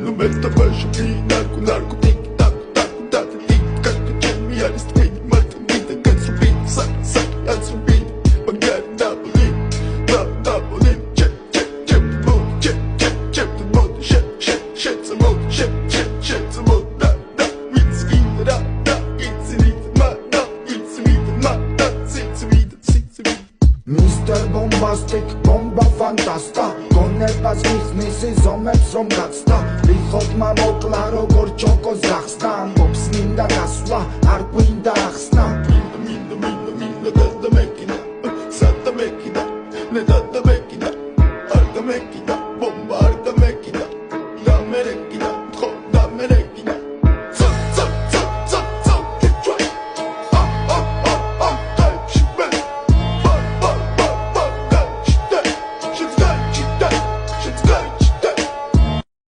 Nu meta baixo que narco narco tic tac tac tac tic tac Jamie Alice Twin Martin Vida Gansu Beat Sac sac Ansu Beat Bagdad Napoli Napoli Check check check Mood check check check the mood Shit shit shit the mood Shit shit shit the mood Da da It's in the da da It's in the ma da It's in the ma da It's in the Mr. Bombastic, bomba fantasta გონებას მიხნის ზომებს რომ გაცდა ვიხოთ მამოკლა როგორ ჩოკოს გახსნა ამბობს მინდა გასვლა არ გვინდა ახსნა Minda, minda, minda, minda, da da mekina, sa da mekina, ne da